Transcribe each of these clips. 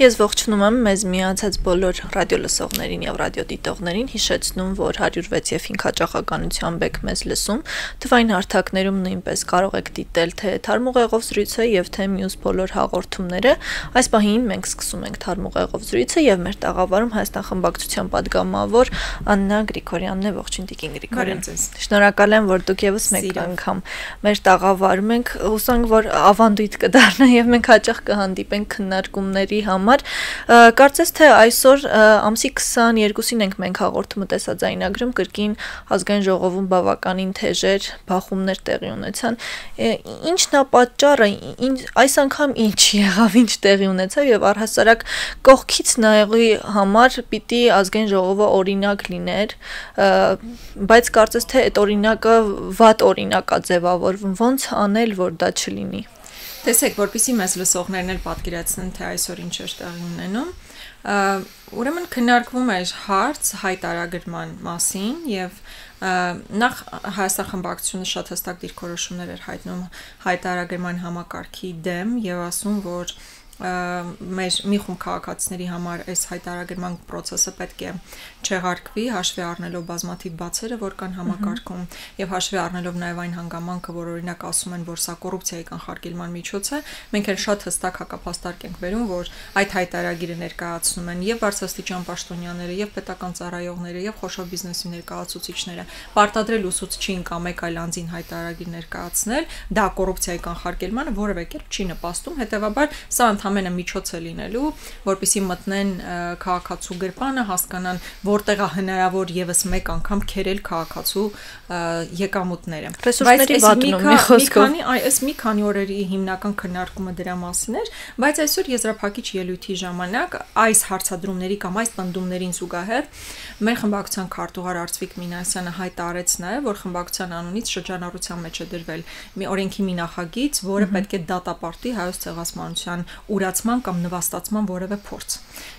Ես ողջունում եմ մեզ միացած բոլոր ռադիոլսողներին եւ ռադիոդիտողներին, հիշեցնում, որ 106 եւ 5 հաճախականությամբ եք մեզ լսում, թվային հարթակներում նույնպես կարող եք դիտել թե թարմուղեղով զրույցը եւ թե մյուս բոլոր հաղորդումները։ Այս պահին մենք սկսում ենք թարմուղեղով զրույցը եւ մեր տաղավարում Հայաստան խմբակցության падգամավոր Աննա Գրիգորյանն է, ողջույն Տիկին Գրիգորյան։ Շնորհակալ եմ, որ դուք եւս մեկ անգամ մեր տաղավարում եք, հուսանք, որ ավանդույթ կդառնա եւ մենք հաճախ կհանդիպենք քննարկումների համար կարծես թե այսօր ամսի 22-ին ենք մենք հաղորդումը տեսաձայնագրում կրկին ազգային ժողովում բավականին թեժեր բախումներ տեղի ունեցան ինչն է պատճառը այս անգամ ինչ եղավ ինչ տեղի ունեցավ եւ առհասարակ կողքից նայողի համար պիտի ազգային ժողովը օրինակ լիներ բայց կարծես թե այդ օրինակը վատ օրինակ է ձևավորվում ոնց անել որ դա չլինի Տեսեք, որպեսզի մեզ լսողներն էլ պատկերացնեն, թե այսօր ինչ է տեղի ունենում, ուրեմն քննարկվում էր հարց հայտարարման մասին եւ նախ Հայաստան խմբակցությունը շատ հստակ դիրքորոշումներ էր հայտնում հայտարարման համակարգի դեմ եւ ասում, որ մեր մի խումբ քաղաքացիների համար այս հայտարարման process-ը պետք է չեղարկվի, հաշվի առնելով բազմաթիվ բացերը, որ կան համակարգում, եւ հաշվի առնելով նաեւ այն հանգամանքը, որ օրինակ ասում են, որ սա կոռուպցիայի կանխարգելման միջոց է, մենք էլ շատ հստակ հակապաստարկ ենք վերում, որ այդ հայտարարագիրը ներկայացնում են եւ բարձրաստիճան պաշտոնյաները, եւ պետական ծառայողները, եւ խոշոր բիզնեսի ներկայացուցիչները, պարտադրել ուսուցչին կամ մեկ այլ անձին հայտարարագիր ներկայացնել, դա կոռուպցիայի կանխարգելմանը որևէ կերպ չի նպաստում, հետեւաբար սա ամենը միջոց է լինելու, որպեսզի մտնեն քաղաքացու գրպանը, հասկանան, որտեղ է հնարավոր եւս մեկ անգամ քերել քաղաքացու եկամուտները։ Ռեսուրսների վատնում մի խոսքով։ Այս մի քանի օրերի հիմնական քննարկումը դրա մասին էր, բայց այսօր եզրափակիչ ելույթի ժամանակ այս հարցադրումների կամ այս պնդումներին զուգահեռ մեր խմբակցության քարտուղար Արծվիկ Մինասյանը հայտարարեց նաեւ, որ խմբակցության անունից շրջանառության մեջ է դրվել մի օրենքի մի նախագիծ, որը պետք է դատապարտի հայոց ցեղասպանության ուրացման կամ նվաստացման որևէ փորձ։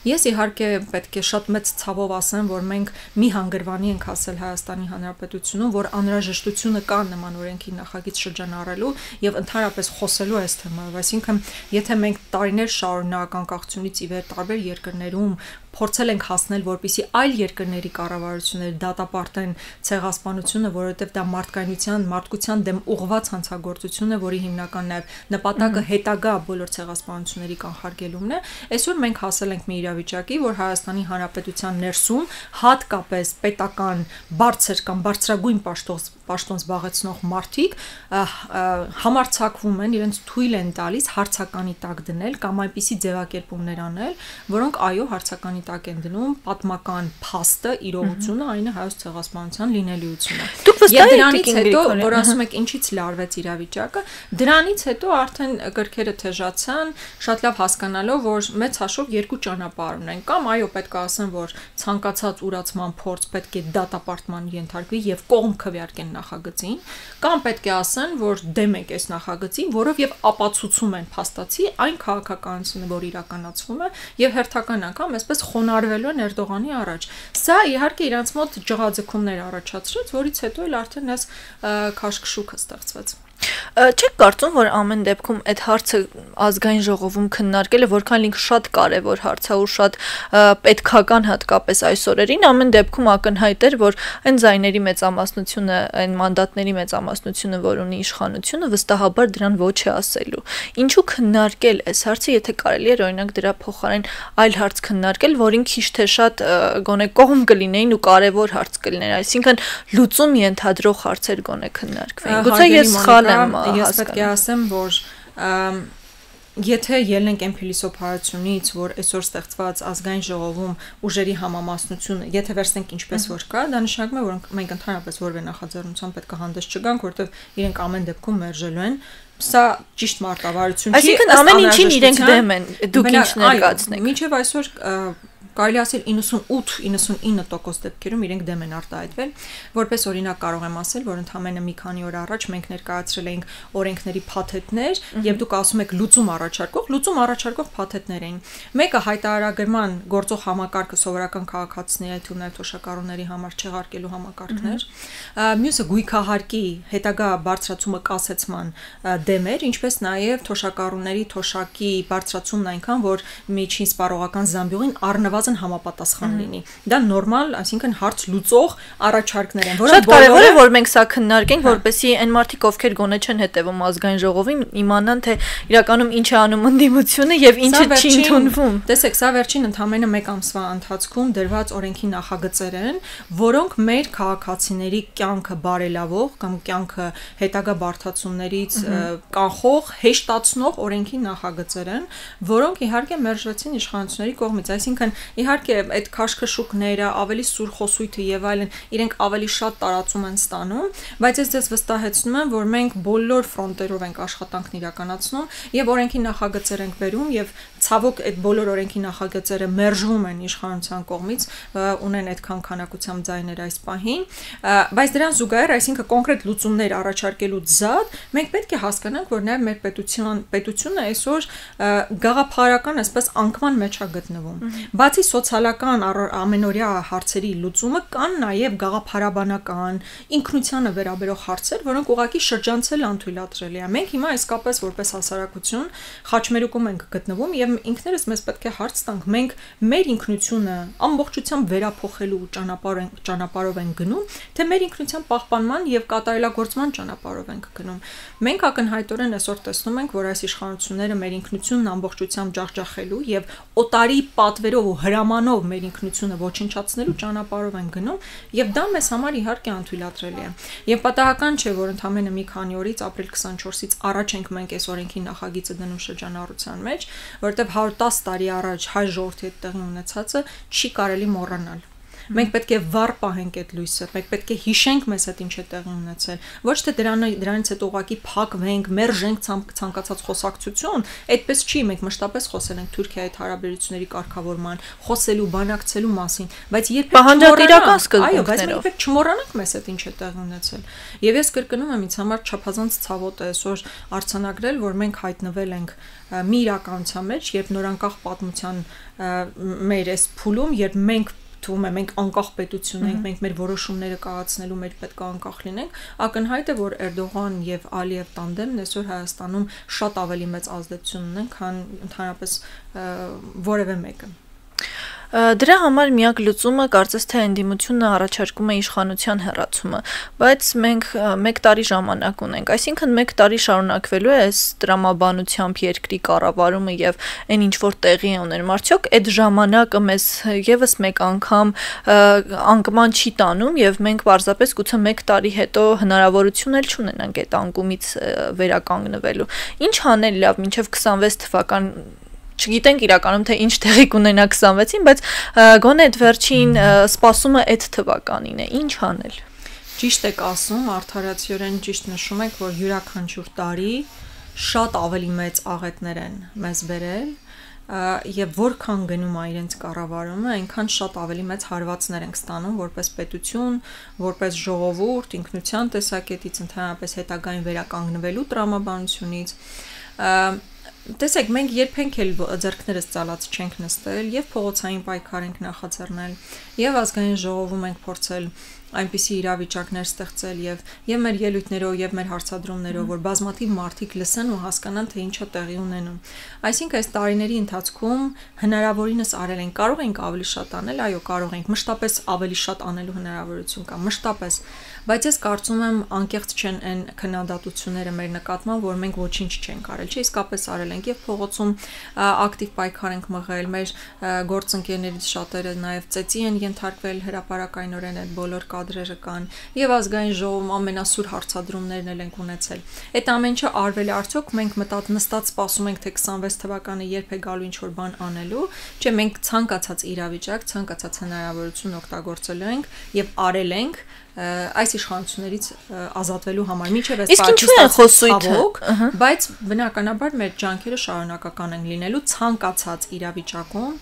Ես իհարկե պետք է շատ մեծ ցավով ասեմ, որ մենք մի հանգրվանի ենք հասել Հայաստանի Հանրապետությունում, որ անհրաժեշտությունը կա նման օրենքի նախագիծ շրջանառելու եւ ընդհանրապես խոսելու այս թեմայով, այսինքն եթե մենք տարիներ շարունակ անկախությունից ի վեր տարբեր երկրներում փորձել ենք հասնել, որպեսզի այլ երկրների կառավարությունները դատապարտեն ցեղասպանությունը, որովհետև դա մարդկայնության, մարդկության դեմ ուղղված հանցագործություն է, որի հիմնական նաև նպատակը հետագա բոլոր ցեղասպանությունների կանխարգելումն է։ Այսօր մենք հասել ենք մի իրավիճակի, որ Հայաստանի Հանրապետության ներսում հատկապես պետական բարձր կամ բարձրագույն պաշտոն զբաղեցնող մարդիկ համարձակվում են, իրենց թույլ են տալիս հարցականի տակ դնել կամ այնպիսի ձևակերպումներ անել, որոնք այո հարցականի տակ են դնում պատմական փաստը, իրողությունը, այն է հայոց ցեղասպանության լինելիությունը։ Եվ դրանից հետո, որ ասում եք ինչից լարվեց իրավիճակը, դրանից հետո արդեն գրքերը թեժացան, շատ լավ հասկանալով, որ մեծ հաշվով երկու ճանապարհ ունեն, կամ այո պետք է ասեմ, որ ցանկացած ուրացման փորձ պետք է դատապարտման ենթարկվի եւ կողմ քվեարկեն նախագծին, կամ պետք է ասեն, որ դեմ եք այս նախագծին, որով եւ ապացուցում են փաստացի այն քաղաքականությունը, որ իրականացվում է եւ հերթական անգամ այսպես խոնարհվելու են Էրդողանի առաջ։ Սա իհարկե իրանց մոտ ջղաձգումներ առաջացրեց, որից հետո էլ արդեն այս քաշքշուկը ստեղծվեց։ Չեք կարծում, որ ամեն դեպքում այդ հարցը ազգային ժողովում քննարկելը որքան լինք շատ կարևոր հարց է ու շատ պետքական հատկապես այս օրերին, ամեն դեպքում ակնհայտ էր, որ այն ձայների մեծամասնությունը, այն մանդատների մեծամասնությունը, որ ունի իշխանությունը, վստահաբար դրան ոչ է ասելու։ Ինչու քննարկել այս հարցը, եթե կարելի էր օրինակ դրա փոխարեն այլ հարց քննարկել, որին քիչ թե շատ գոնե կողմ կլինեին ու կարևոր հարց կլիներ, այսինքն լուծում ենթադրող հարցեր գոնե քննարկվեին։ Գուցե ես սխալ Ես պետք է ասեմ, որ եթե ելնենք այն փիլիսոփայությունից, որ այսօր ստեղծված ազգային ժողովում ուժերի համամասնությունը, եթե վերցնենք ինչպես որ կա, դա նշանակում է, որ մենք ընդհանրապես որևէ նախաձեռնության պետք է հանդես չգանք, որովհետև իրենք ամեն դեպքում մերժելու են։ Սա ճիշտ մարտավարություն չի։ Այսինքն ամեն ինչին իրենք դեմ են, դուք ինչ ներկայացնեք։ Մինչև այսօր կարելի ասել 98-99% դեպքերում իրենք դեմ են արտահայտվել, որպես օրինակ կարող եմ ասել, որ ընդամենը մի քանի օր առաջ մենք ներկայացրել էինք օրենքների փաթեթներ, եւ դուք ասում եք լուծում առաջարկող փաթեթներ էին։ Մեկը հայտարարագրման գործող համակարգը սովորական քաղաքացիների, այդ թվում նաև թոշակառուների համար չեղարկելու համակարգներ, մյուսը գույքահարկի հետագա բարձրացումը կասեցման դեմ էր, ինչպես նաև թոշակառուների թոշակի բարձրացումն այնքան, որ միջին սպառողական զամբյուղին առնվազն համապատասխան լինի։ Դա նորմալ, այսինքն հարց լուծող առաջարկներ են, որոնք կարևոր է, որ մենք սա քննարկենք, որպեսզի այն մարդիկ, ովքեր գոնե չեն հետևում ազգային ժողովին, իմանան, թե իրականում ինչ է անում ընդդիմությունը եւ ինչը չի ընդունվում։ Տեսեք, սա վերջին ընդամենը 1 ամսվա ընթացքում դրված օրենքի նախագծեր են, որոնք մեր քաղաքացիների կյանքը բարելավող կամ կյանքը հետագա բարդացումներից կանխող, հեշտացնող օրենքի նախագծեր են, որոնք իհարկե մերժվեցին իշխանությունների կողմից, այսինքն իհարկե այդ քաշքշուկները, ավելի սուր խոսույթը եւ այլն, իրենք ավելի շատ տարածում են ստանում, բայց ես ձեզ վստահեցնում եմ, որ մենք բոլոր ֆրոնտերով ենք աշխատանքն իրականացնում եւ օրենքի նախագծեր ենք բերում եւ ցավոք այդ բոլոր օրենքի նախագծերը մերժվում են իշխանության կողմից, ունեն այդքան քանակությամբ ձայներ այս պահին, բայց դրան զուգահեռ, այսինքն կոնկրետ լուծումներ առաջարկելուց զատ, մենք պետք է հասկանանք, որ նաեւ մեր պետությունը այսօր գաղափարական, այսպես անկման մեջ է գտնվում։ Բացի սոցիալական ամենօրյա հարցերի լուծումը կան նաև գաղափարաբանական, ինքնությանը վերաբերող հարցեր, որոնք ուղղակի շրջանցել անթույլատրելի է։ Մենք հիմա իսկապես որպես հասարակություն խաչմերուկում ենք գտնվում եւ ինքներս մեզ պետք է հարց տանք, մենք մեր ինքնությունը ամբողջությամբ վերափոխելու ճանապարհով ենք գնում, թե մեր ինքնության պահպանման եւ կատարելագործման ճանապարհով ենք գնում։ Մենք ակնհայտորեն այսօր տեսնում ենք, որ այս իշխանությունները մեր ինքնությունն ամբողջությամբ ջախջախելու եւ օտարի պատվերով ու հրամանով մեր ինքնությունը ոչնչացնելու ճանապարհով են գնում եւ դա մեզ համար իհարկե անթույլատրելի է։ Եվ պատահական չէ, որ ընդամենը մի քանի օրից ապրիլ 24-ից առաջ ենք մենք այս օրենքի նախագիծը դնում շրջանառության մեջ, որտեղ 110 տարի առաջ հայ ժողովրդի հետ տեղի ունեցածը չի կարելի մոռանալ։ Մենք պետք է վառ պահենք այդ լույսը, մենք պետք է հիշենք մեզ հետ ինչ է տեղի ունեցել։ Ոչ թե դրանից հետո ուղղակի փակվենք, մերժենք ցանկացած խոսակցություն, այդպես չի, մենք մշտապես խոսել ենք Թուրքիայի հետ հարաբերությունների կարգավորման, խոսելու, բանակցելու մասին, բայց երբեք չմոռանանք մեզ հետ ինչ է տեղի ունեցել։ Եվ ես կրկնում եմ, ինձ համար չափազանց ցավոտ է այսօր արձանագրել, որ մենք հայտնվել ենք մի իրականության մեջ, երբ նորանկախ պատմության մեր այս փուլում, երբ մենք թվում է մենք անկախ պետություն ենք, մենք մեր որոշումները կայացնելու մեր պետք է անկախ լինենք, ակնհայտ է, որ Էրդողան եւ Ալիև տանդեմն այսօր Հայաստանում շատ ավելի մեծ ազդեցություն ունեն, քան ընդհանրապես որևէ մեկը։ Դրա համար միակ լուծումը կարծես թե ընդդիմությունը առաջարկում է իշխանության հեռացումը, բայց մենք 1 տարի ժամանակ ունենք, այսինքն 1 տարի շարունակվելու է այս տրամաբանությամբ երկրի կառավարումը եւ այն ինչ որ տեղի է ունենում, արդյոք այդ ժամանակը մեզ եւս մեկ անգամ անկման չի տանում եւ մենք պարզապես գուցե 1 տարի հետո հնարավորություն էլ չունենանք այդ անկումից վերականգնվելու։ Ինչ անել լավ մինչեւ 26 թվական չգիտենք իրականում թե ինչ տեղի կունենա 26-ին, բայց գոնե այդ վերջին սպասումը այդ թվականին է, ինչ անել։ Ճիշտ եք ասում, արդարացիորեն ճիշտ նշում եք, որ յուրաքանչյուր տարի շատ ավելի մեծ աղետներ են մեզ բերել եւ որքան գնում է իրենց կառավարումը, այնքան շատ ավելի մեծ հարվածներ ենք ստանում որպես պետություն, որպես ժողովուրդ, ինքնության տեսակետից, ընդհանրապես հետագային վերականգնվելու տրամաբանությունից։ Տեսեք, մենք երբենք էլ ձեռքներս ծալած չենք նստել եւ փողոցային պայքար ենք նախաձեռնել եւ ազգային ժողովում ենք փորձել այնպիսի իրավիճակներ ստեղծել եւ մեր ելույթներով եւ մեր հարցադրումներով, որ բազմաթիվ մարդիկ լսեն ու հասկանան, թե ինչ է տեղի ունենում։ Այսինքն այս տարիների ընթացքում հնարավորինս արել ենք, կարող ենք ավելի շատ անել, այո, կարող ենք, մշտապես ավելի շատ անելու հնարավորություն կա, մշտապես, բայց ես կարծում եմ անկեղծ չեն այն քննադատությունները մեր նկատմամբ, որ մենք ոչինչ չենք արել, չէ, իսկապես արել ենք եւ փողոցում ակտիվ պայքար ենք մղել, մեր գործընկերներից շատերը նաեւ ծեծի են ենթարկվել հրապարակայնորեն այդ բոլոր կադրերը կան եւ ազգային ժողովում ամենասուր հարցադրումներն էլ ենք ունեցել։ Այդ ամեն ինչը արվել է արդյոք մենք նստած սպասում ենք թե 26 թվականը երբ է գալու ինչ որ բան անելու, չէ, մենք ցանկացած իրավիճակ, ցանկացած հնարավորություն օգտագործելու ենք եւ արել ենք այս իշխանություններից ազատվելու համար։ Մինչև այս խոսույթը, բայց բնականաբար մեր ջանքերը շարունակական են լինելու ցանկացած իրավիճակում,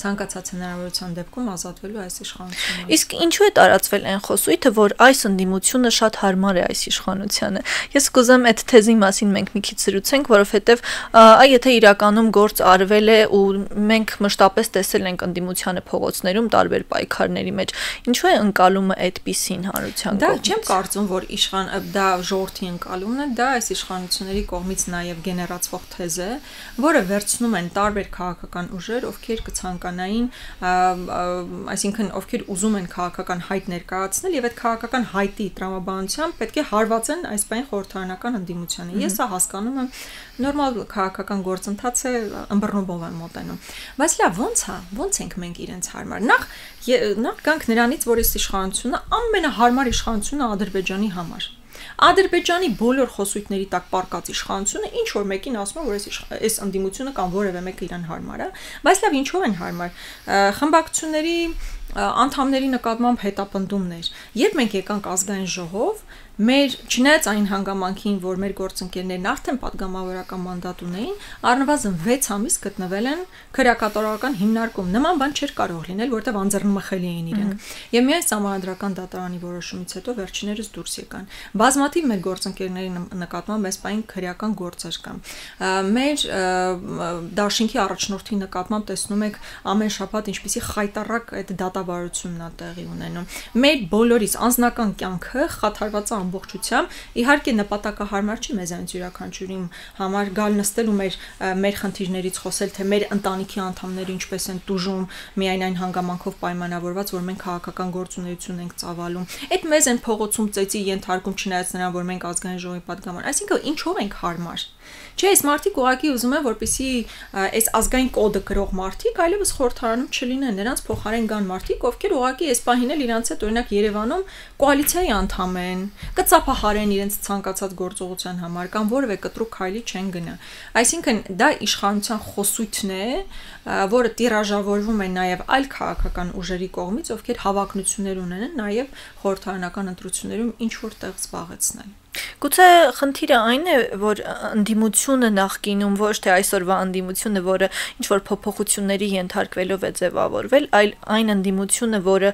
ցանկացած հնարավորության դեպքում ազատվելու այս իշխանությունը։ Իսկ ինչու է տարածվել այն խոսույթը, որ այս ընդդիմությունը շատ հարմար է այս իշխանությանը։ Ես կուզեմ այդ թեզի մասին մենք մի քիչ զրուցենք, որովհետև եթե իրականում գործ արվել է ու մենք մշտապես տեսել ենք ընդդիմությանը փողոցներում տարբեր պայքարների մեջ, ինչու է ընկալումը այդպիսին հանրության կողմից։ Դա չեմ կարծում, որ դա ժողովրդի ընկալումն է, դա այս իշխանությունների կողմից նաև գեներացվող թեզ է, որը վերցնում են տարբեր քաղաքական ուժեր, ովքեր կցանկանային, այսինքն ովքեր ուզում են քաղաքական հայտ ներկայացնել եւ այդ քաղաքական հայտի տրամաբանությամբ պետք է հարվածեն այս բան խորհրդարանական ընդդիմությանը։ Ես սա հասկանում եմ, նորմալ քաղաքական գործընթաց է, ըմբռնումով եմ մոտենում։ Բայց լավ, ոնց ենք մենք իրենց հարմար։ Նախ գանք նրանից, որ այս իշխանությունը ամենահարմար իշխանությունն է Ադրբեջանի համար։ Ադրբեջանի բոլոր խոսույթների տակ պարկած իշխանությունը ինչ որ մեկին ասում է, որ այս ընդդիմությունը կամ որևէ մեկը իրան հարմար է, բայց լավ ինչու են հարմար։ Խմբակցությունների անդամների նկատմամբ հետապնդումներ։ Երբ մենք եկանք ազգային ժողով, մեր չնայած այն հանգամանքին, որ մեր գործընկերներն արդեն падգամավորական մանդատ ունեին, առնվազն 6 ամիս գտնվել են քրեակատարողական հիմնարկում։ Նման բան չէր կարող լինել, որտեղ անձեռնմխելի էին իրենք։ Եվ միայն Սահմանադրական դատարանի որոշումից հետո վերջիներս դուրս եկան։ Բազմաթիվ մեր գործընկերների նկատմամբ այս բան քրեական գործեր կան։ Մեր դաշինքի առաջնորդի նկատմամբ տեսնում եք ամեն շաբաթ ինչպիսի խայտառակ այդ դատավարությունն է տեղի ունենում։ Մեր բոլորիս անձնական կյանքը խաթարված ամբողջությամբ իհարկե նպատակահարմար չի մեզանից յուրաքանչյուրի համար գալ նստել ու մեր խնդիրներից խոսել, թե մեր ընտանիքի անդամները ինչպես են տուժում միայն այն հանգամանքով պայմանավորված, որ մենք քաղաքական գործունեություն ենք ծավալում։ Այդ մեզ են փողոցում ծեծի ենթարկում, չնայած նրան, որ մենք ազգային ժողովի падգամավոր։ Այսինքն ինչով ենք հարմար։ Չէ, այս մարդիկ ուղղակի ուզում են, որպեսզի այս ազգային կոդը գրող մարդիկ այլևս խորհրդարանում չլինեն, նրանց փոխարեն գան մարդիկ, ովքեր ուղղակի այս պահին էլ իրանց հետ օրինակ Երևանում կոալիցիայի անդամ են, կծափահարեն իրենց ցանկացած գործողության համար կամ որևէ կտրուկ քայլի չեն գնա։ Այսինքն դա իշխանության խոսույթն է, որը տիրաժավորվում է նաև այլ քաղաքական ուժերի կողմից, ովքեր հավակնություններ ունեն նաև խորհրդարանական ընտրություններում ինչ որ տեղ զբաղեցնել։ Գուցե խնդիրը այն է, որ ընդդիմությունը նախկինում ոչ թե այսօրվա ընդդիմությունը, որը ինչ որ փոփոխությունների ենթարկվելով է ձևավորվել, այլ այն ընդդիմությունը, որը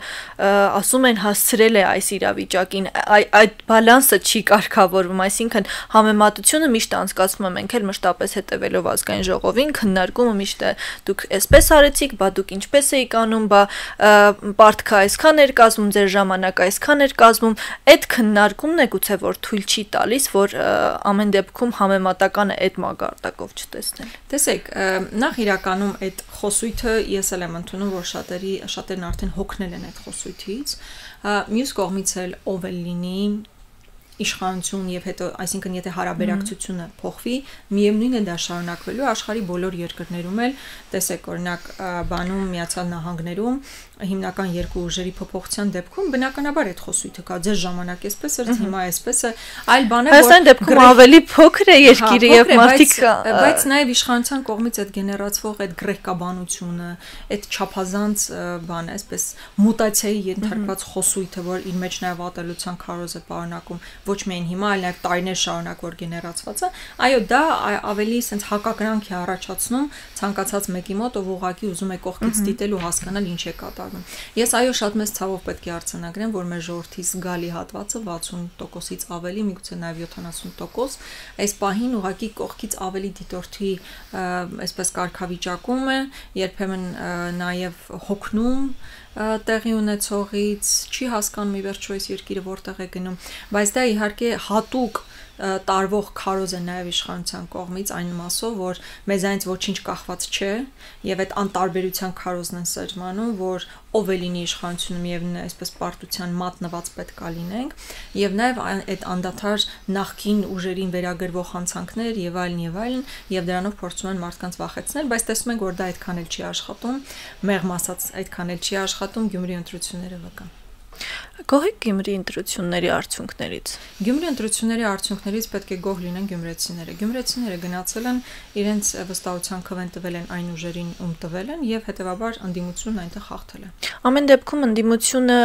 ասում են հասցրել է այս իրավիճակին, այդ բալանսը չի կարգավորվում, այսինքն համեմատությունը միշտ անցկացվում է, մենք էլ մշտապես հետևելով ազգային ժողովին, քննարկումը միշտ է դուք այսպես արեցիք, բա դուք ինչպես էիք անում, բա պարտքը այսքան էր կազմում, ձեր ժամանակը այսքան էր կազմում, այդ քննարկումն է գուցե որ թույլ չի տալիս, որ ամեն դեպքում համեմատականը այդ մակարդակով չտեսնել։ Տեսեք, նախ իրականում այդ խոսույթը ես էլ եմ ընդունում, որ շատերն արդեն հոգնել են այդ խոսույթից, մյուս կողմից էլ ով էլ լինի իշխանություն եւ հետո, այսինքն եթե հարաբերակցությունը փոխվի, միևնույնն է դա շարունակվելու աշխարհի բոլոր երկրներում էլ, տեսեք օրինակ բանում Միացյալ Նահանգներում հիմնական երկու ուժերի փոփոխության դեպքում բնականաբար այդ խոսույթը կա, ձեր ժամանակ էսպես էր, հիմա էսպես է, այլ բան է, որ Հայաստանի դեպքում ավելի փոքր է երկիրը եւ մարդիկ, բայց նաեւ իշխանության կողմից այդ գեներացվող այդ գրեհկաբանությունը, այդ չափազանց բան է, այսպես մուտացիայի ենթարկված խոսույթը, որ իր մեջ նաեւ ատելության քարոզ է պարունակում, ոչ միայն հիմա, այլ նաև տարիներ շարունակ որ գեներացված է, այո, դա ավելի sense հակակրանք է առաջացնում ցանկացած մեկի մոտ, ով ուղղակի ուզում է կողքից դիտել ու հասկանալ ինչ է կատարվում։ Ես այո, շատ մեծ ցավով պետք է արձանագրեմ, որ մեր ժողովրդի զգալի հատվածը 60%-ից ավելի, միգուցե նաև 70% այս պահին ուղղակի կողքից ավելի դիտորդի այսպես կարգավիճակում է, երբեմն նաև հոգնում տեղի ունեցողից, չի հասկանում ի վերջո այս երկիրը որտեղ է գնում, բայց դա իհարկե հատուկ տարվող քարոզ է նաև իշխանության կողմից այն մասով, որ մեզանից ոչինչ կախված չէ եւ այդ անտարբերության քարոզն են սերմանում, որ ով է լինի իշխանությունը միևնույն է այսպես պարտության մատնված պետք է լինենք եւ նաեւ այդ անդադար նախքին ուժերին վերագրվող հանցանքներ եւ այլն եւ դրանով փորձում են մարդկանց վախեցնել, բայց տեսնում ենք, որ դա այդքան էլ չի աշխատում, մեղմ ասած այդքան էլ չի աշխատում, Գյումրի ընտրությունները վկա։ Գոհ եք Գյումրի ընտրությունների արդյունքներից։ Գյումրի ընտրությունների արդյունքներից պետք է գոհ լինեն գյումրեցիները։ Գյումրեցիները գնացել են իրենց վստահության քվեն տվել են այն ուժերին, ում տվել են եւ հետեւաբար ընդդիմությունն այնտեղ հաղթել է։ Ամեն դեպքում ընդդիմությունը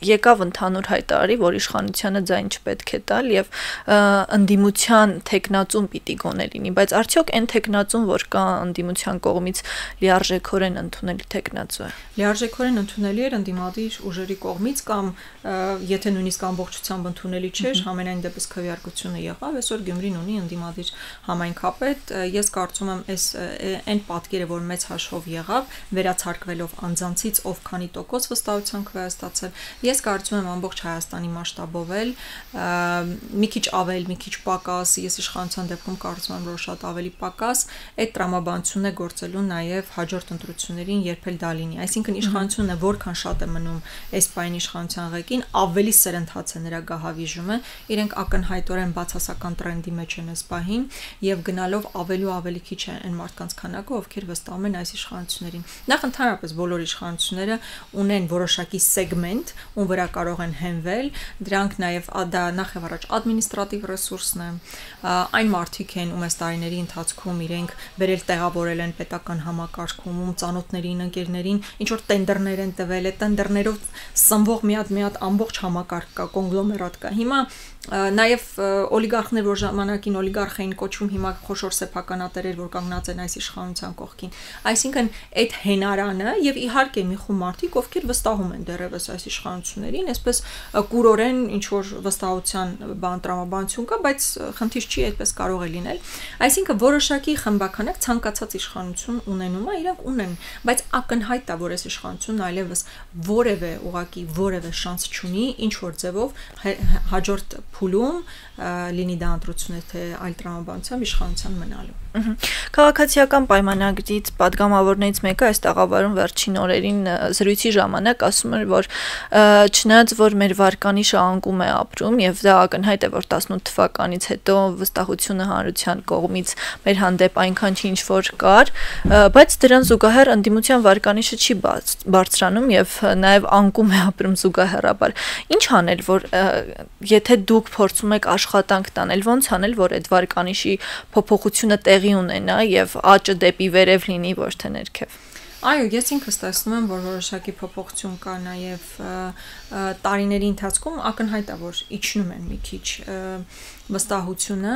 եկավ ընդհանուր հայտարարի, որ իշխանությանը ձայն չպետք է տալ եւ ընդդիմության տեխնացում պիտի գոնե լինի, բայց արդյոք այն տեխնացում, որ կա ընդդիմության կողմից լիարժեքորեն ընդունելի տեխնացու է։ Լիարժեքորեն ընդունելի էր ընդդիմադիր ուժերի կողմից կամ եթե նույնիսկ ամբողջությամբ ընդունելի չէր, համենայն դեպս քվեարկությունը եղավ, այսօր Գյումրին ունի ընդդիմադիր համայնքապետ, ես կարծում եմ այս այն պատկերը, որ մեծ հաշվով եղավ, վերացարկվելով անձանցից ով քանի տոկոս վստահության քվե է ստացել, ես կարծում եմ ամբողջ Հայաստանի մասշտաբով էլ մի քիչ ավել, մի քիչ պակաս, ես իշխանության դեպքում կարծում եմ, որ շատ ավելի պակաս, այդ տրամաբանությունն է գործելու նաև հաջորդ ընտրություններին, երբ էլ դա լինի։ Այսինքն իշխանությունը որքան շատ է մնում այս պայն իշխանության ղեկին, ավելի սերընթաց է նրա գահավիժումը, իրենք ակնհայտորեն բացասական տրենդի մեջ են այս պահին եւ գնալով ավելի ու ավելի քիչ է այն մարդկանց քանակը, ովքեր վստահում են այս իշխանություններին։ Նախ ընդհանրապես բոլոր իշխանությունները ունեն որոշակի սեգմենտ, ում վրա կարող են հենվել, դրանք նաև դա նախ եւ առաջ ադմինիստրատիվ ռեսուրսն է, այն մարդիկ են, ում այս տարիների ընթացքում իրենք վերել տեղավորել են պետական համակարգում, ում ծանոթներին, ընկերներին, ինչ որ տենդերներ են տվել, այդ տենդերներով սնվող մի հատ ամբողջ համակարգ կա, կոնգլոմերատ կա։ Հիմա նաև օլիգարխներ, որ ժամանակին օլիգարխ էին կոչվում, հիմա խոշոր սեփականատերեր, որ կանգնած են այս իշխանության կողքին։ Այսինքն այդ հենարանը եւ իհարկե մի խումբ մարդիկ, ովքեր վստահում են դեռևս այս իշխանություններին, այսպես կուրորեն ինչ որ վստահության տրամաբանություն կա, բայց խնդիր չի, այդպես կարող է լինել։ Այսինքն որոշակի խմբականակ ցանկացած իշխանություն ունենում է, իրենք ունեն, բայց ակնհայտ է, որ այս իշխանությունն այլևս որևէ շանս չունի ինչ որ ձևով հաջորդ փուլում լինի դա ընտրությունը թե այլ տրամաբանությամբ իշխանության մնալու։ Քաղաքացիական պայմանագրից падգամավորներից մեկը այս տաղավարում վերջին օրերին զրույցի ժամանակ ասում էր, որ չնայած որ մեր վարկանիշը անկում է ապրում եւ դա ակնհայտ է, որ 18 թվականից հետո վստահությունը հանրության կողմից մեր հանդեպ այնքան չի ինչ որ կար, բայց դրան զուգահեռ ընդդիմության վարկանիշը չի բարձրանում եւ նաեւ անկում է ապրում զուգահեռաբար։ Ինչ անել, որ եթե դուք փորձում եք աշխատանք տանել, ոնց անել, որ այդ վարկանիշի փոփոխությունը տեղի ունենա եւ աճը դեպի վերև լինի, ոչ թե ներքև։ Այո, ես ինքս տեսնում եմ, որ որոշակի փոփոխություն կա նաև տարիների ընթացքում, ակնհայտ է, որ իջնում են մի քիչ վստահությունը,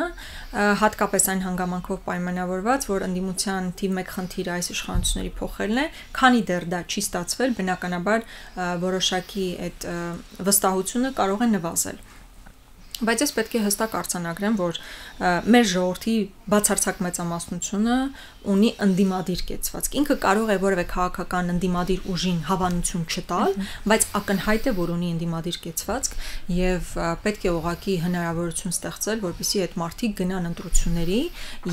հատկապես այն հանգամանքով պայմանավորված, որ ընդդիմության թիվ 1 խնդիրը այս իշխանությունների փոխելն է, քանի դեռ դա չի ստացվել, բնականաբար որոշակի այդ վստահությունը կարող է նվազել։ Բայց ես պետք է հստակ արձանագրեմ, որ մեր ժողովրդի բացարձակ մեծամասնությունը ունի ընդդիմադիր կեցվածք։ Ինքը կարող է որևէ քաղաքական ընդդիմադիր ուժին հավանություն չտալ, բայց ակնհայտ է, որ ունի ընդդիմադիր կեցվածք եւ պետք է ուղղակի հնարավորություն ստեղծել, որպեսզի այդ մարդիկ գնան ընտրությունների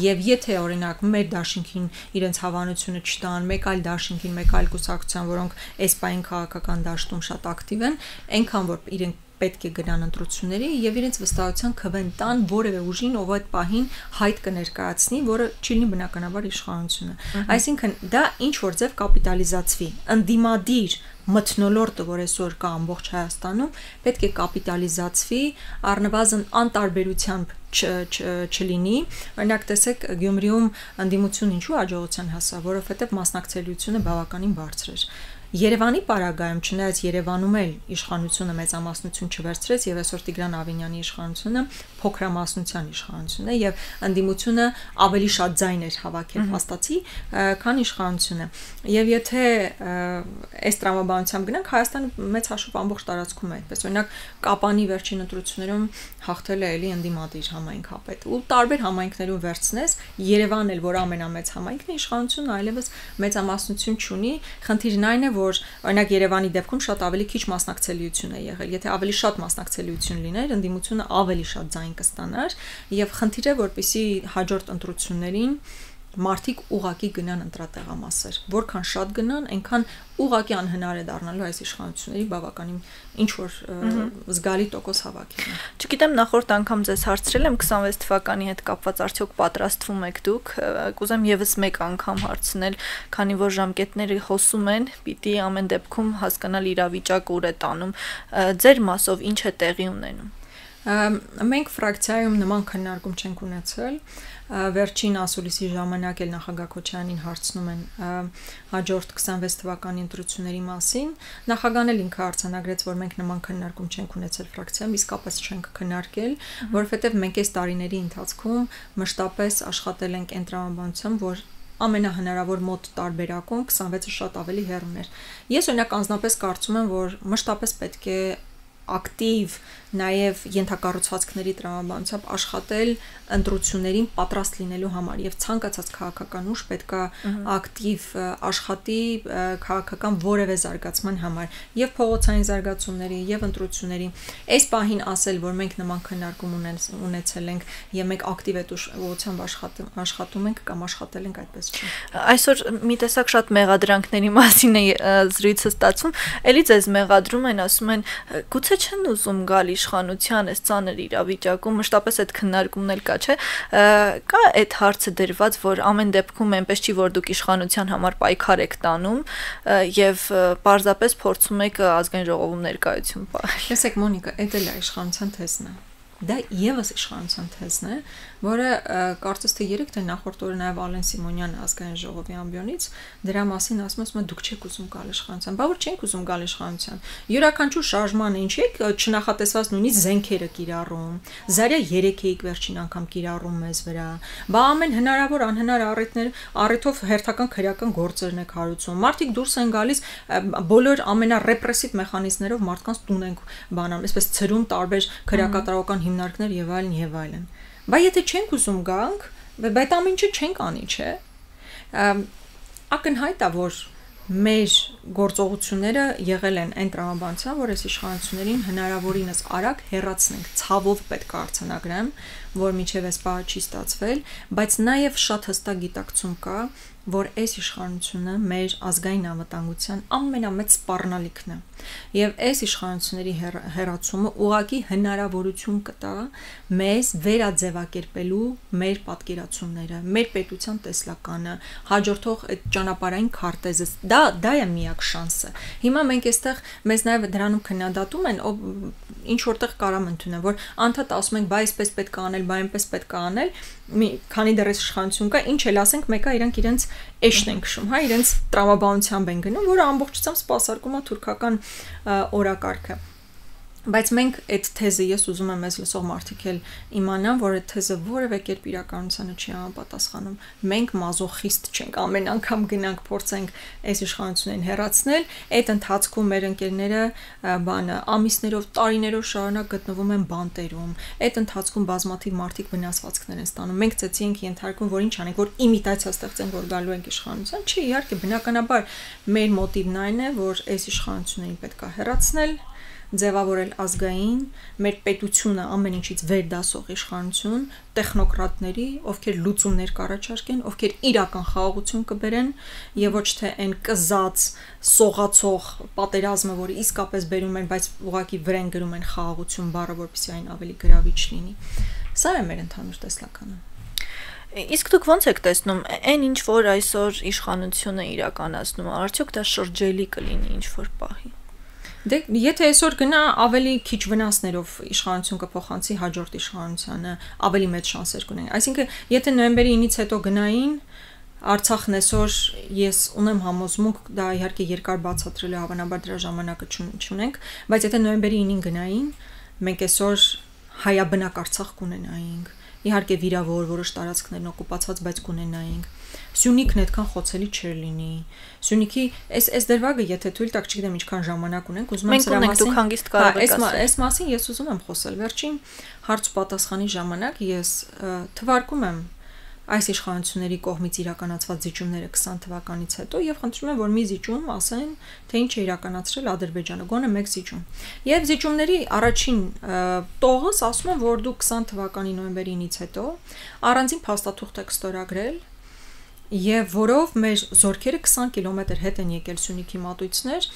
եւ եթե օրինակ մեր դաշինքին իրենց հավանությունը չտան, մեկ այլ դաշինքին, մեկ այլ կուսակցության, որոնք այս պայն քաղաքական դաշտում շատ ակտիվ են, այնքան որ իրենք պետք է գնան ընտրությունների եւ իրենց վստահության քվեն տան որևէ ուժին, ով այդ պահին հայտ կներկայացնի, որը չլինի բնականաբար իշխանությունը։ Այսինքն դա ինչ որ ձև կապիտալիզացվի։ Ընդդիմադիր մթնոլորտը, որ այսօր կա ամբողջ Հայաստանում, պետք է կապիտալիզացվի, առնվազն անտարբերությամբ չլինի։ Օրինակ տեսեք Գյումրիում ընդդիմություն ինչու աջողության հասավ, որովհետեւ մասնակցելիությունը բավականին բարձր էր։ Երևանի պարագայում, չնայած Երևանում էլ իշխանությունը մեծամասնություն չվերցրեց եւ այսօր Տիգրան Ավինյանի իշխանությունը փոքրամասնության իշխանությունն է եւ ընդդիմությունը ավելի շատ ձայն էր հավաքել փաստացի, քան իշխանությունը։ Եվ եթե այս տրամաբանությամբ գնանք, Հայաստանը մեծ հաշվով ամբողջ տարածքում է այդպես։ Օրինակ Կապանի վերջին ընտրություններում հաղթել է էլի ընդդիմադիր համայնքապետ։ Ու տարբեր համայնքներում վերցնես, Երևանն էլ որ ամենամեծ համայնքն է, իշխանությունը այլևս մեծամասնություն չունի։ Խնդիրն այն է, որ օրինակ Երևանի դեպքում շատ ավելի քիչ մասնակցելիություն է եղել։ Եթե ավելի շատ մասնակցելիություն լիներ, ընդդիմությունը ավելի շատ ձայն կստանար եւ խնդիր է, որպեսզի հաջորդ ընտրություններին մարդիկ ուղակի գնան ընտրատեղամասեր, որքան շատ գնան, այնքան ուղակի անհնար է դառնալու այս իշխանությունների բավականին ինչ որ զգալի տոկոս հավաքելը։ Չգիտեմ, նախորդ անգամ ձեզ հարցրել եմ 26 թվականի հետ կապված արդյոք պատրաստվում եք դուք, կուզեմ եւս մեկ անգամ հարցնել, քանի որ ժամկետները հոսում են, պիտի ամեն դեպքում հասկանալ իրավիճակը ուր է տանում, ձեր մասով ինչ է տեղի ունենում։ Մենք ֆրակցիայում նման քննարկում չենք ունեցել, վերջին ասուլիսի ժամանակ էլ նախագահ Քոչարյանին հարցնում են հաջորդ 26 թվականի ընտրությունների մասին, նախագահն էլ ինքը արձանագրեց, որ մենք նման քննարկում չենք ունեցել ֆրակցիայում, իսկապես չենք քննարկել, որովհետև մենք այս տարիների ընթացքում մշտապես աշխատել ենք այն տրամաբանությամբ, որ ամենահնարավոր մոտ տարբերակում 26-ը շատ ավելի հեռուն էր։ Ես օրինակ անձնապես կարծում եմ, որ մշտապես պետք է ակտիվ նաև ենթակառուցվածքների տրամաբանությամբ աշխատել ընտրություններին պատրաստ լինելու համար եւ ցանկացած քաղաքական ուժ պետք է ակտիվ աշխատի քաղաքական որևէ զարգացման համար եւ փողոցային զարգացումների եւ ընտրությունների այս պահին ասել, որ մենք նման քննարկում ունեցել ենք եւ մենք ակտիվ այդ ուղղությամբ աշխատում ենք կամ աշխատել ենք, այդպես չէ։ Այսօր մի տեսակ շատ մեղադրանքների մասին է զրույցը ստացվում, էլի ձեզ մեղադրում են, ասում են գուցե չեն ուզում գալ իշխանության այս ծանր իրավիճակում, մշտապես այդ քննարկումն էլ կա, չէ՞։ Կա այդ հարցը դրված, որ ամեն դեպքում այնպես չի, որ դուք իշխանության համար պայքար եք տանում եւ պարզապես փորձում եք ազգային ժողովում ներկայություն պահել։ Տեսեք Մոնիկա, դա էլ է իշխանության թեզն է։ Դա եւս իշխանության թեզն է, որը կարծես թե 3 թե նախորդ օրը նաև Ալեն Սիմոնյանը ազգային ժողովի ամբիոնից դրա մասին ասում է դուք չեք ուզում գալ իշխանության, բա որ չենք ուզում գալ իշխանության։ Յուրաքանչյուր շարժման ինչ եք չնախատեսված նույնիսկ զենքերը կիրառում, Զարյա 3-ից վերջին անգամ կիրառում մեզ վրա։ Բա ամեն հնարավոր անհնար առիթով հերթական քրեական գործերն եք հարուցում։ Մարդիկ դուրս են գալիս բոլոր ամենառեպրեսիվ մեխանիզմներով մարդկանց տուն են բանանում, այսպես ծրում տարբեր քրեակատարական հիմնարկներ եւ այլն եւ այլն։ Բայց եթե չենք ուզում գանք, բայց ամեն ինչը չենք անի, չէ։ Ակնհայտ է, որ մեր գործողությունները եղել են այն տրամաբանությամբ, որ այս իշխանություններին հնարավորինս արագ հեռացնենք, ցավով պետք է արձանագրեմ, որ միջև այս բանը չի ստացվել, բայց նաև շատ հստակ գիտակցում կա, որ այս իշխանությունը մեր ազգային անվտանգության ամենամեծ սպառնալիքն է։ Եվ այս իշխանությունների հեռացումը ուղղակի հնարավորություն կտա մեզ վերաձևակերպելու մեր պատկերացումները, մեր պետության տեսլականը, հաջորդող այդ ճանապարհային քարտեզը։ Դա է միակ շանսը։ Հիմա մենք այստեղ մեզ նաև դրանում քննադատում են, ինչ որտեղ կարամ ընդունեմ, որ անդադ ասում ենք, բայ այսպես պետք է անել, բայ այնպես պետք է անել, քանի դեռ այս իշխանություն կա, ինչ էլ ասենք, մեկը իրանք իրենց էշն են քշում, հա, իրենց տրամաբանությամբ են գնում, որը ամբողջությամբ սպասարկում է թուրքական օրակարգը։ Բայց մենք այդ թեզը, ես ուզում եմ մեզ լսող մարդիկ էլ իմանան, որ այդ թեզը որևէ կերպ իրականությանը չի համապատասխանում։ Մենք մազոխիստ չենք, ամեն անգամ գնանք փորձենք այս իշխանություններին հեռացնել, այդ ընթացքում մեր ընկերները ամիսներով, տարիներով շարունակ գտնվում են բանտերում։ Այդ ընթացքում բազմաթիվ մարդիկ վնասվածքներ են ստանում։ Մենք ծեծի ենք ենթարկում, որ ինչ անենք, որ իմիտացիա ստեղծենք, որ գալու ենք իշխանության։ Չի, իհարկե, բնականաբար մեր մոտիվն այն է, որ այս իշխանություններին պետք է հեռացնել, ձևավորել ազգային, մեր պետությունը ամեն ինչից վեր դասող իշխանություն, տեխնոկրատների, ովքեր լուծումներ կառաջարկեն, ովքեր իրական խաղաղություն կբերեն եւ ոչ թե այն կզած, սողացող պատերազմը, որը իսկապես բերում են, բայց ուղղակի վրան գրում են խաղաղություն բառը, որպեսզի այն ավելի գրավիչ լինի։ Սա է մեր ընդհանուր տեսլականը։ Իսկ դուք ո՞նց եք տեսնում այն ինչ որ այսօր իշխանությունը իրականացնում է, արդյոք դա շրջելի կլինի ինչ որ պահի։ Դե եթե այսօր գնա ավելի քիչ վնասներով իշխանություն կփոխանցի հաջորդ իշխանությանը, ավելի մեծ շանսեր կունենա։ Այսինքն, եթե նոյեմբերի 9-ից հետո գնային Արցախն այսօր ես ունեմ համոզմունք, դա իհարկե երկար բացատրելու հավանաբար դրա ժամանակը չունենք, բայց եթե նոյեմբերի 9-ին գնային, մենք այսօր հայաբնակ Արցախ կունենայինք։ Իհարկե վիրավոր որոշ տարածքներն օկուպացված, բայց կունենայինք։ Սյունիքն այդքան խոցելի չէր լինի։ Սյունիքի այս դրվագը եթե թույլ տաք, չգիտեմ ինչքան ժամանակ ունենք, ուզում եմ սրա մասին։ Մենք ունենք, դուք հանգիստ կարող եք ասել։ Այս մասին ես ուզում եմ խոսել։ Վերջին հարց ու պատասխանի ժամանակ ես թվարկում եմ այս իշխանությունների կողմից իրականացված զիջումները 20 թվականից հետո եւ խնդրում եմ, որ մի զիջում ասեն, թե ինչ է իրականացրել Ադրբեջանը, գոնե մեկ զիջում։ Եվ զիջումների առաջին տողս ասում են, որ դու 20 թվականի նոյեմբերի 9-ից հետո առանձին փաստաթուղթ եք ստորագրել եւ որով մեր զորքերը 20 կիլոմետր հետ են եկել Սյունիքի մատույցներ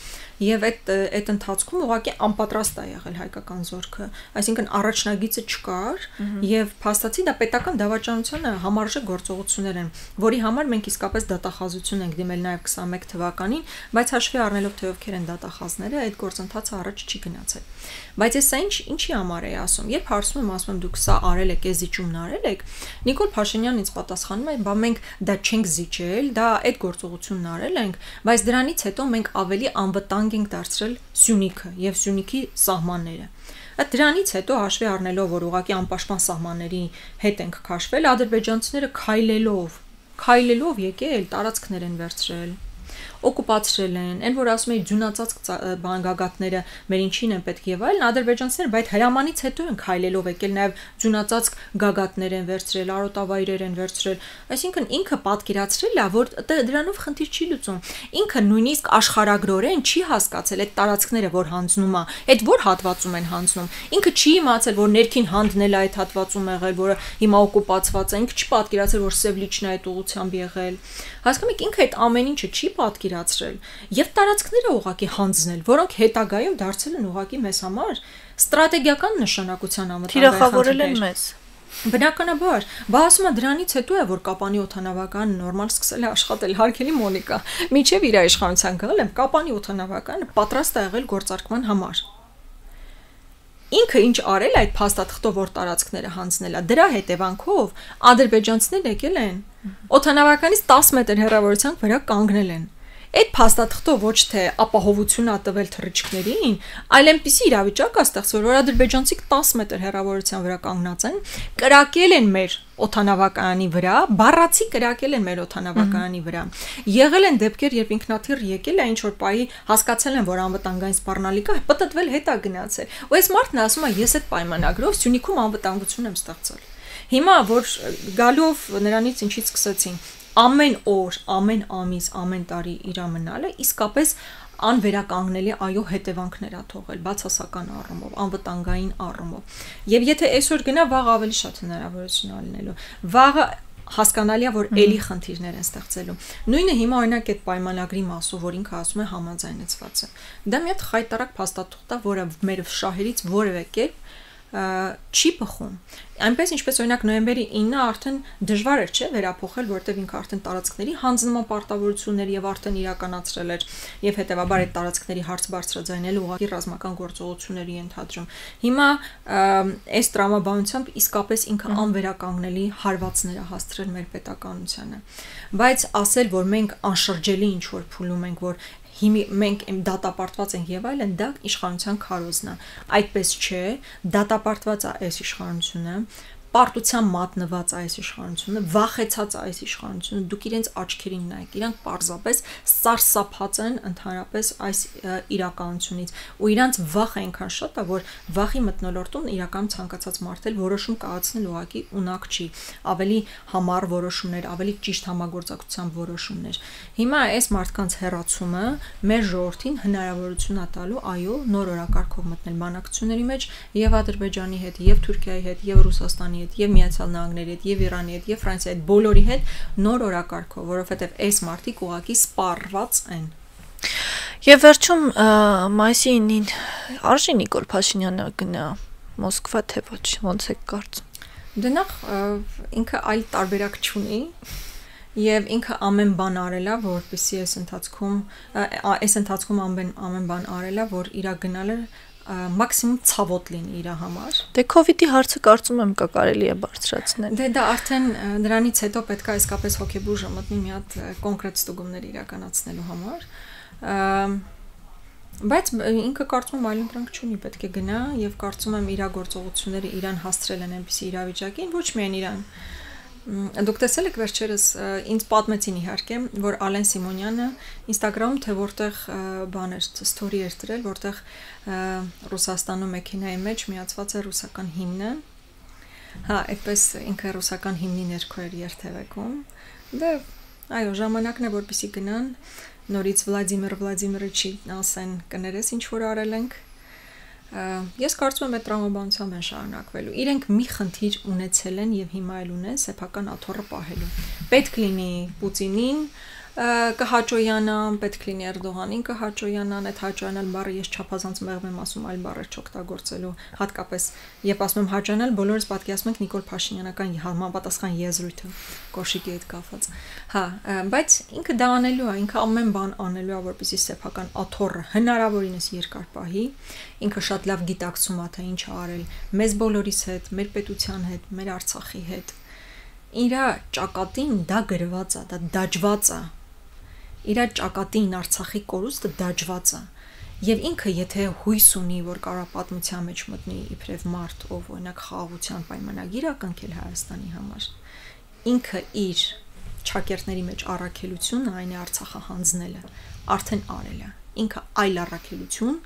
եւ այդ ընթացքում ուղղակի անպատրաստ է եղել հայկական զորքը, այսինքն առաջնագիծը չկար եւ փաստացի դա պետական դավաճանությանը համարժեք գործողություններ են, որի համար մենք իսկապես դատախազություն ենք դիմել նաեւ 21 թվականին, բայց հաշվի առնելով թե ովքեր են դատախազները, այդ գործընթացը առաջ չի գնացել։ Բայց ես սա ինչի համար էի ասում, երբ հարցում եմ, ասում եմ դուք սա արել եք, այս զիջումն արել եք, Նիկոլ Փաշինյանն ինձ պատասխանում է, բա մենք դա չենք զիջել, դա այդ գործողությունն արել ենք, բայց դրանից հետո մենք ավելի անվտանգ ենք դարձրել Սյունիքը եւ Սյունիքի սահմանները։ Դրանից հետո հաշվի առնելով, որ ուղղակի անպաշտպան սահմանների հետ ենք քաշվել, ադրբեջանցիները քայլելով եկել, տարածքներ են վերցրել, օկուպացրել են, այն որ ասում էի ձյունածածկ բանգագատները մեր ինչին են պետք եւ այլն, ադրբեջանցիները բայց հրամանից հետո են քայլելով եկել, նաեւ ձյունածածկ գագաթներ են վերցրել, արոտավայրեր են վերցրել, այսինքն ինքը պատկերացրել է, որ դրանով խնդիր չի լուծում, ինքը նույնիսկ աշխարհագրորեն չի հասկացել այդ տարածքները, որ հանձնում է, այդ որ հատվածում են հանձնում, ինքը չի իմացել, որ ներքին հանդնել է այդ հատվածում եղել, որը հիմա օկուպացված է, ինքը չի պատկերացել, որ Սևլիչն է այդ ուղությամբ եղել, հասկանում եք, ինքը այդ ամեն ինչը չի պատկերացրել եւ տարածքները ուղղակի հանձնել, որոնք հետագայում դարձել են ուղղակի մեզ համար ստրատեգիական նշանակության թիրախավորել են մեզ։ Բնականաբար, բա ասում եմ դրանից հետո է որ Կապանի օդանավականը նորմալ սկսել է աշխատել, հարգելի Մոնիկա, միջև իր իշխանության գալ եմ Կապանի օդանավականը պատրաստ է եղել գործարկման համար։ Ինքը ինչ արել այդ փաստաթղթով որ տարածքները հանձնել է, դրա հետևանքով ադրբեջանցիներն եկել են օդանավականից 10 մետր հեռավորության վրա կանգնել են։ Այդ փաստաթղթով ոչ թե ապահովություն ա տվել թռիչքներին, այլ այնպիսի իրավիճակ ա ստեղծվել, որ ադրբեջանցիք 10 մետր հեռավորության վրա կանգնած են, կրակել են մեր օդանավակայանի վրա, բառացի կրակել են մեր օդանավակայանի վրա։ Եղել են դեպքեր, երբ ինքնաթիռ եկել է ինչ որ պահի հասկացել են, որ անվտանգային սպառնալիք է, պատտվել հետ է գնացել։ Ու այս մարդն ասում է, ես այդ պայմանագրով Սյունիքում անվտանգություն եմ ստեղծել։ Հիմա որ գալով նրանից ինչից սկսեցին ամեն օր, ամեն ամիս, ամեն տարի իրա մնալը իսկապես անվերականգնելի այո հետևանքներ ա թողել բացասական առումով, անվտանգային առումով։ Եվ եթե այսօր գնա վաղ ավելի շատ հնարավորություն ալնելու։ Վաղը հասկանալի է, որ էլի խնդիրներ են ստեղծելու։ Նույնը հիմա օրինակ այդ պայմանագրի մասով, որ ինքը ասում է համաձայնեցված է։ Դա մի հատ խայտարակ փաստաթուղթ է, որը մեր շահերից որևէ կերպ չի բխում։ Այնպես ինչպես օրինակ նոյեմբերի 9-ը արդեն դժվար էր, չէ, վերափոխել, որտեղ ինքը արդեն տարածքների հանձնման պարտավորություններ եւ արդեն իրականացրել էր եւ հետեւաբար այդ տարածքների հարց բարձրաձայնելու ուղղակի ռազմական գործողությունների ենթադրում։ Հիմա այս տրամաբանությամբ իսկապես ինքը անվերականգնելի հարվածներ է հասցրել մեր պետականությանը։ Բայց ասել, որ մենք անշրջելի ինչ որ փուլում ենք, որ մենք դատապարտված ենք եւ այլն, դա իշխանության քարոզն է։ Այդպես չէ, դատապարտված է այս իշխանությունը, պարտության մատնված այս իշխանությունը, վախեցած այս իշխանությունը, դուք իրենց աչքերին նայեք, իրանք պարզապես սարսափած են ընդհանրապես այս իրականությունից, ու իրանք վախը այնքան շատ է, որ վախի մթնոլորտում իրական ցանկացած մարդ էլ որոշում կայացնել ուղղակի ունակ չի, ավելի համառ որոշումներ, ավելի ճիշտ համագործակցության որոշումներ։ Հիմա այս մարդկանց հեռացումը մեր ժողովրդին հնարավորություն է տալու այո նոր օրակարգով մտնել բանակցությունների մեջ եւ Ադրբեջանի հետ, եւ Թուրքիայի հետ, եւ Ռուսաստանի եւ Միացյալ Նահանգների հետ, եւ Իրանի հետ, եւ Ֆրանսիայի հետ, բոլորի հետ նոր օրակարգով, որովհետեւ այս մարդիկ ուղղակի սպառված են։ Եվ վերջում մայիսի 9-ին արժի Նիկոլ Փաշինյանը գնա Մոսկվա, թե ոչ, ոնց է կարծում։ Դնախ ինքը այլ տարբերակ չունի եւ ինքը ամեն բան արել է, որպեսզի այս ընթացքում ամեն բան արել է, որ իրա գնալը մաքսիմում ցավոտ լինի իր համար։ Դե COVID-ի հարցը կարծում եմ կա կարելի է բարձրացնել։ Դե դա արդեն դրանից հետո պետք է իսկապես հոգեբուժը մտնի մի հատ կոնկրետ ստուգումներ իրականացնելու համար։ Բայց ինքը կարծում եմ այլընտրանք չունի, պետք է գնա եւ կարծում եմ իր գործողությունները իրան հասցրել են այնպիսի իրավիճակին, ոչ միայն իրան։ Դուք տեսել եք վերջերս ինձ պատմեցին իհարկե, որ Ալեն Սիմոնյանը Instagram-ում թե որտեղ բան էր, story էր դրել, որտեղ Ռուսաստանում մեքենայի մեջ միացված է ռուսական հիմնը։ Հա, այդպես ինքը ռուսական հիմնի ներքո էր երթևեկում։ Դե այո, ժամանակն է որպեսզի գնան նորից Վլադիմիր Վլադիմիրիչի ասեն կներես ինչ որ արել ենք։ Ես կարծում եմ այդ տրամաբանությամբ են շարունակվելու։ Իրենք մի խնդիր ունեցել են եւ հիմա էլ ունեն սեփական աթոռը պահելու։ Պետք լինի Պուտինին կհաջողանան, պետք լինի Էրդողանին կհաջողանան, այդ հաջողանալ բառը ես չափազանց մեղմ եմ ասում, այլ բառեր չօգտագործելու, հատկապես երբ ասում եմ հաջողանալ, բոլորս պատկերացնում ենք Նիկոլ Փաշինյանական համապատասխան եզրույթը կոշիկի հետ կապված։ Հա, բայց ինքը դա անելու է, ինքը ամեն բան անելու է, որպեսզի սեփական աթոռը հնարավորինս երկար պահի, ինքը շատ լավ գիտակցում է, թե ինչ է արել մեզ բոլորիս հետ, մեր պետության հետ, մեր Արցախի հետ։ Իրա ճակատին դա գրված է, դա դաջված է։ Իր ճակատին Արցախի կորուստը դաջված է եւ ինքը եթե հույս ունի որ կարա պատմության մեջ մտնի իբրև մարդ ով օրինակ խաղաղության պայմանագիր է կնքել Հայաստանի համար ինքը իր ճակերտների մեջ առաքելությունը այն է Արցախը հանձնելը արդեն արել է ինքը այլ առաքելություն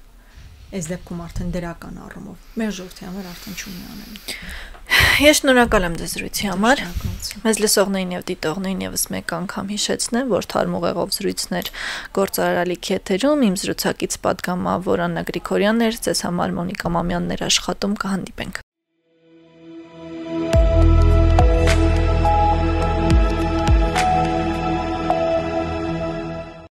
այս դեպքում արդեն դրական առումով մեր ժողովրդի համար արդեն չունի անելու Ես շնորհակալ եմ ձեզ զրույցի համար մեզ լսողներին եւ դիտողներին եւս մեկ անգամ հիշեցնեմ որ թարմուղեղով զրույցներ գործարարալիքի եթերում իմ զրուցակից պատգամավոր Աննա Գրիգորյանն էր ձեզ համար Մոնիկա Մամյանն էր աշխատում կհանդիպենք